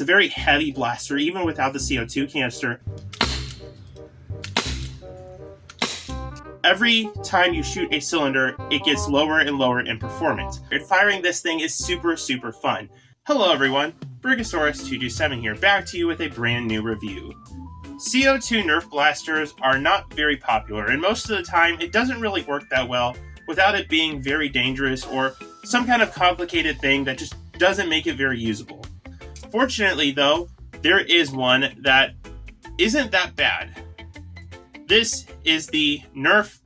It's a very heavy blaster, even without the CO2 canister. Every time you shoot a cylinder, it gets lower and lower in performance. And firing this thing is super, super fun. Hello everyone, Brigosaurus227 here, back to you with a brand new review. CO2 Nerf blasters are not very popular, and most of the time it doesn't really work that well without it being very dangerous or some kind of complicated thing that just doesn't make it very usable. Fortunately though, there is one that isn't that bad. This is the Nerf.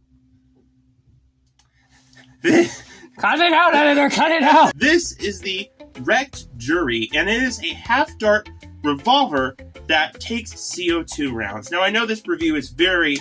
Cut it out, editor, cut it out! This is the Rekt Jury, and it is a half-dart revolver that takes CO2 rounds. Now, I know this review is very,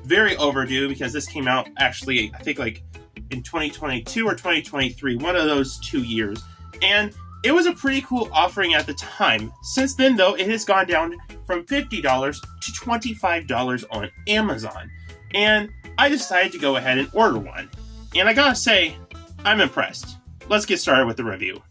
very overdue because this came out actually, I think, like in 2022 or 2023, one of those 2 years. And it was a pretty cool offering at the time. Since then, though, it has gone down from $50 to $25 on Amazon. And I decided to go ahead and order one. And I gotta say, I'm impressed. Let's get started with the review.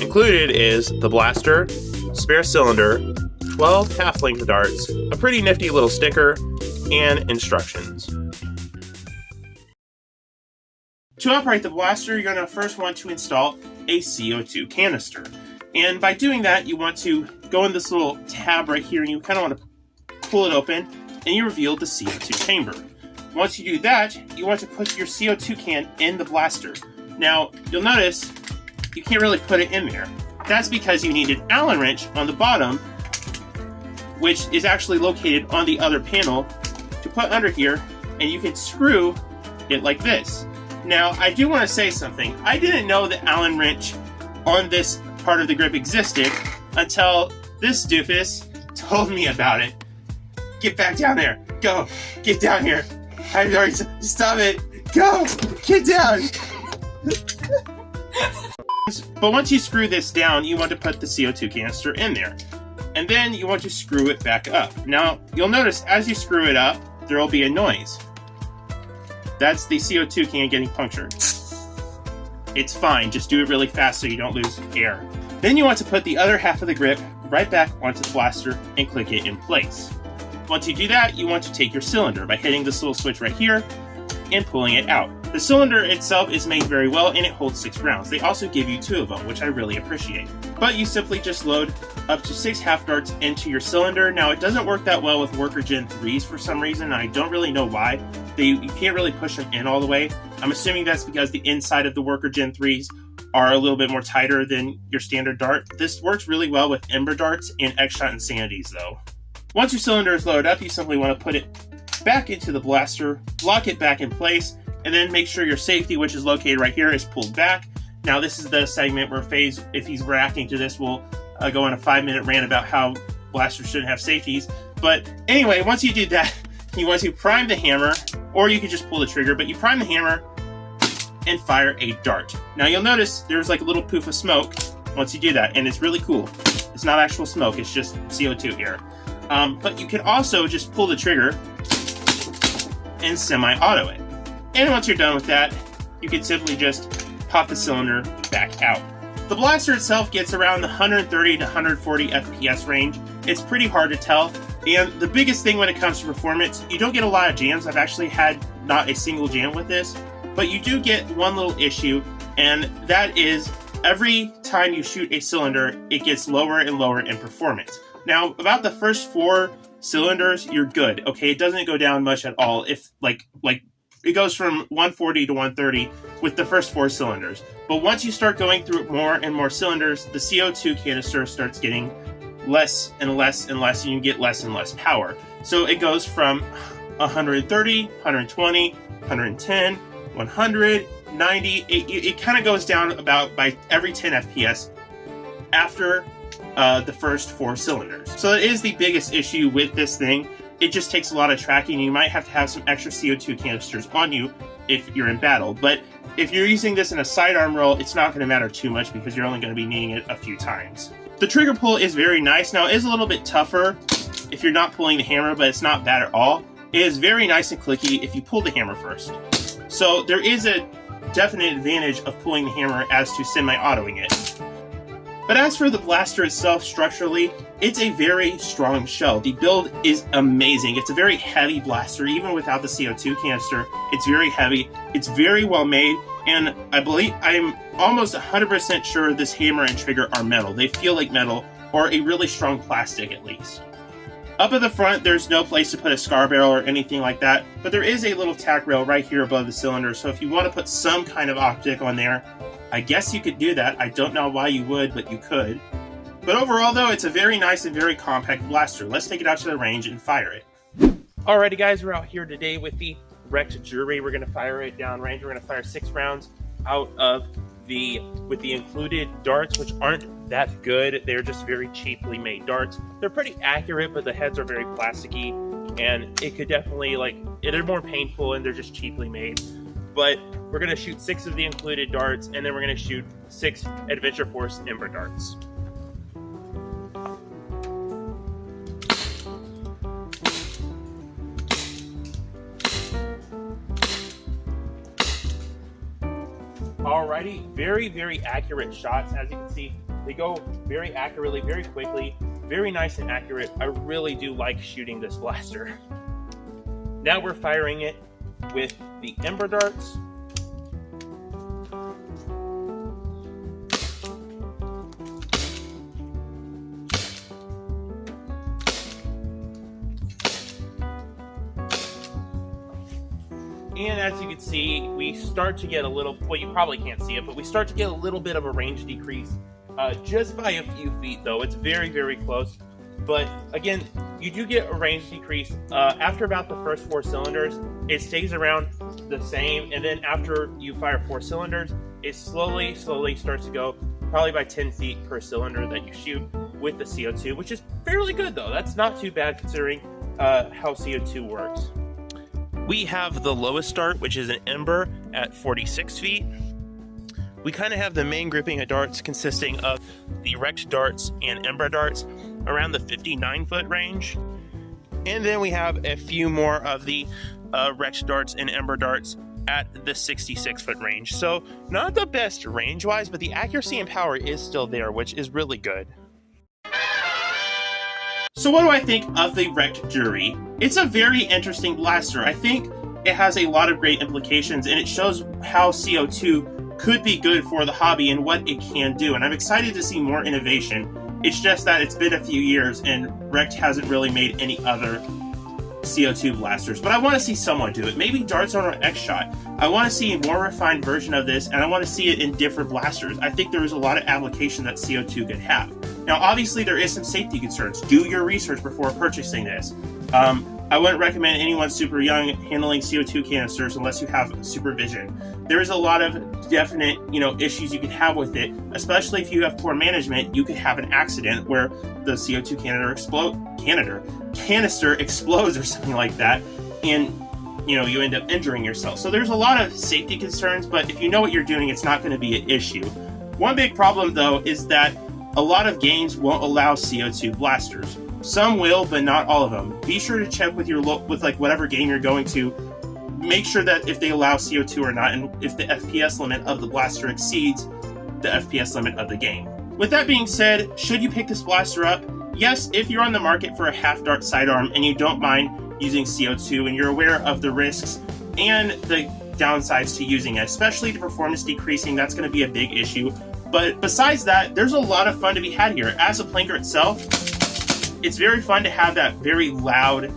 Included is the blaster, spare cylinder, 12 half-length darts, a pretty nifty little sticker, and instructions. To operate the blaster, you're going to first want to install a CO2 canister. And by doing that, you want to go in this little tab right here, and you kind of want to pull it open, and you reveal the CO2 chamber. Once you do that, you want to put your CO2 can in the blaster. Now, you'll notice you can't really put it in there. That's because you need an Allen wrench on the bottom, which is actually located on the other panel, to put under here, and you can screw it like this. Now, I do want to say something. I didn't know the Allen wrench on this part of the grip existed until this doofus told me about it. Get back down there. Go. Get down here. I'm already... Stop it. Go. Get down. But once you screw this down, you want to put the CO2 canister in there. And then you want to screw it back up. Now, you'll notice as you screw it up, there will be a noise. That's the CO2 can getting punctured. It's fine, just do it really fast so you don't lose air. Then you want to put the other half of the grip right back onto the blaster and click it in place. Once you do that, you want to take your cylinder by hitting this little switch right here and pulling it out. The cylinder itself is made very well and it holds 6 rounds. They also give you 2 of them, which I really appreciate. But you simply just load up to 6 half darts into your cylinder. Now, it doesn't work that well with Worker Gen 3s for some reason. I don't really know why. You can't really push them in all the way. I'm assuming that's because the inside of the Worker Gen 3s are a little bit more tighter than your standard dart. This works really well with Ember darts and X-Shot Insanities, though. Once your cylinder is loaded up, you simply want to put it back into the blaster, lock it back in place, and then make sure your safety, which is located right here, is pulled back. Now, this is the segment where FaZe, if he's reacting to this, will go on a 5-minute rant about how blasters shouldn't have safeties. But anyway, once you do that, you want to prime the hammer, or you can just pull the trigger, but you prime the hammer and fire a dart. Now, you'll notice there's like a little poof of smoke once you do that, and it's really cool. It's not actual smoke, it's just CO2 air. But you can also just pull the trigger and semi-auto it. And once you're done with that, you can simply just pop the cylinder back out. The blaster itself gets around the 130 to 140 FPS range. It's pretty hard to tell. And the biggest thing when it comes to performance, you don't get a lot of jams. I've actually had not a single jam with this, but you do get one little issue, and that is every time you shoot a cylinder, it gets lower and lower in performance. Now, about the first 4 cylinders, you're good. Okay, it doesn't go down much at all. If like it goes from 140 to 130 with the first 4 cylinders. But once you start going through more and more cylinders, the CO2 canister starts getting less and less and less, and you get less and less power. So it goes from 130, 120, 110, 100, 90. It kind of goes down about by every 10 FPS after the first 4 cylinders. So it is the biggest issue with this thing. It just takes a lot of tracking. You might have to have some extra CO2 canisters on you if you're in battle. But if you're using this in a sidearm roll, it's not going to matter too much because you're only going to be needing it a few times. The trigger pull is very nice. Now, it is a little bit tougher if you're not pulling the hammer, but it's not bad at all. It is very nice and clicky if you pull the hammer first. So there is a definite advantage of pulling the hammer as to semi-autoing it. But as for the blaster itself, structurally, it's a very strong shell. The build is amazing. It's a very heavy blaster, even without the CO2 canister. It's very heavy, it's very well made, and I'm almost 100% sure this hammer and trigger are metal. They feel like metal, or a really strong plastic at least. Up at the front, there's no place to put a scar barrel or anything like that, but there is a little tack rail right here above the cylinder, so if you want to put some kind of optic on there, I guess you could do that. I don't know why you would, but you could. But overall though, it's a very nice and very compact blaster. Let's take it out to the range and fire it. Alrighty guys, we're out here today with the Rekt Jury. We're going to fire it down range. We're going to fire 6 rounds out of with the included darts, which aren't that good. They're just very cheaply made darts. They're pretty accurate, but the heads are very plasticky, and it could definitely, they're more painful and they're just cheaply made. But we're going to shoot 6 of the included darts, and then we're going to shoot 6 Adventure Force Ember darts. Alrighty, very accurate shots. As you can see, they go very accurately, very quickly, very nice and accurate. I really do like shooting this blaster. Now we're firing it with the Ember darts. And as you can see, we start to get a little, well, you probably can't see it, but we start to get a little bit of a range decrease just by a few feet, though. It's very close. But again, you do get a range decrease. After about the first 4 cylinders, it stays around the same. And then after you fire 4 cylinders, it slowly starts to go probably by 10 feet per cylinder that you shoot with the CO2, which is fairly good, though. That's not too bad considering how CO2 works. We have the lowest dart, which is an Ember at 46 feet. We kind of have the main grouping of darts consisting of the Rekt darts and Ember darts around the 59-foot range. And then we have a few more of the Rekt darts and Ember darts at the 66-foot range. So not the best range-wise, but the accuracy and power is still there, which is really good. So what do I think of the Rekt Jury? It's a very interesting blaster. I think it has a lot of great implications, and it shows how CO2 could be good for the hobby and what it can do. And I'm excited to see more innovation. It's just that it's been a few years, and Rekt hasn't really made any other CO2 blasters. But I want to see someone do it. Maybe Dart Zone or X-Shot. I want to see a more refined version of this, and I want to see it in different blasters. I think there is a lot of application that CO2 could have. Now, obviously, there is some safety concerns. Do your research before purchasing this. I wouldn't recommend anyone super young handling CO2 canisters unless you have supervision. There is a lot of definite, issues you could have with it, especially if you have poor management. You could have an accident where the CO2 canister explodes or something like that, and you end up injuring yourself. So there's a lot of safety concerns, but if you know what you're doing, it's not going to be an issue. One big problem, though, is that a lot of games won't allow CO2 blasters. Some will, but not all of them. Be sure to check with whatever game you're going to. Make sure that if they allow CO2 or not, and if the FPS limit of the blaster exceeds the FPS limit of the game. With that being said, should you pick this blaster up? Yes, if you're on the market for a half-dart sidearm and you don't mind using CO2 and you're aware of the risks and the downsides to using it, especially the performance decreasing, that's going to be a big issue. But besides that, there's a lot of fun to be had here. As a planker itself, it's very fun to have that very loud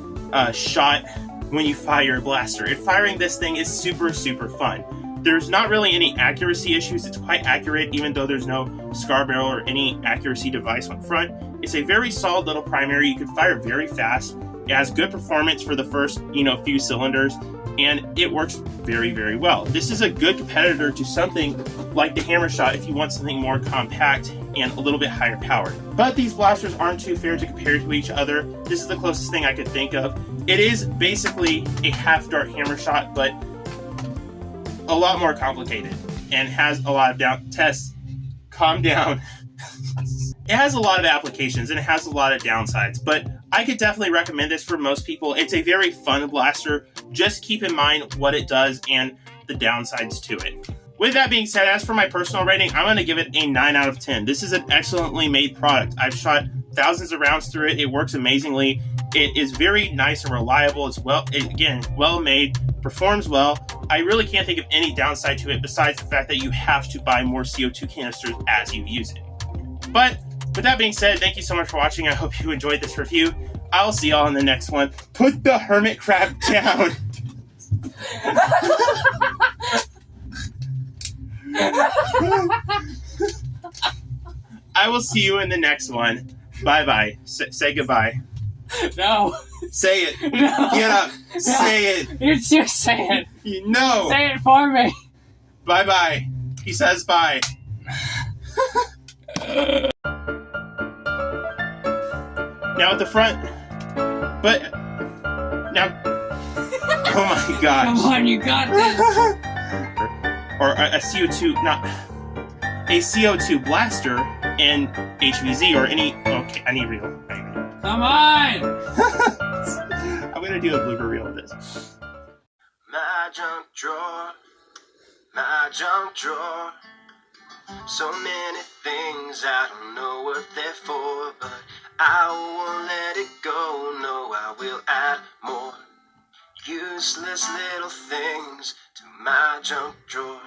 shot when you fire a blaster. And firing this thing is super fun. There's not really any accuracy issues. It's quite accurate, even though there's no scar barrel or any accuracy device on front. It's a very solid little primary. You can fire very fast. It has good performance for the first, few cylinders, and it works very well. This is a good competitor to something like the Hammer Shot if you want something more compact and a little bit higher powered. But these blasters aren't too fair to compare to each other. This is the closest thing I could think of. It is basically a half-dart Hammer Shot, but a lot more complicated and has a lot of tests. Calm down. It has a lot of applications and it has a lot of downsides, but I could definitely recommend this for most people. It's a very fun blaster. Just keep in mind what it does and the downsides to it. With that being said, as for my personal rating, I'm going to give it a 9 out of 10. This is an excellently made product. I've shot thousands of rounds through it. It works amazingly. It is very nice and reliable. It's well made, performs well. I really can't think of any downside to it besides the fact that you have to buy more CO2 canisters as you use it. But with that being said, thank you so much for watching. I hope you enjoyed this review. I'll see y'all in the next one. Put the hermit crab down. I will see you in the next one. Bye-bye. Say goodbye. No. Say it. No. Get up. No. Say it. You just say it. No. Say it for me. Bye-bye. He says bye. Now at the front. But now. Oh my gosh. Come on, you got this. Or a CO2, not a CO2 blaster in HVZ or any. Okay, I need reel. Come on. I'm gonna do a blooper reel of this. My junk drawer, my junk drawer. So many things I don't know what they're for, but I won't let it go. No, I will add more useless little things to my junk drawer.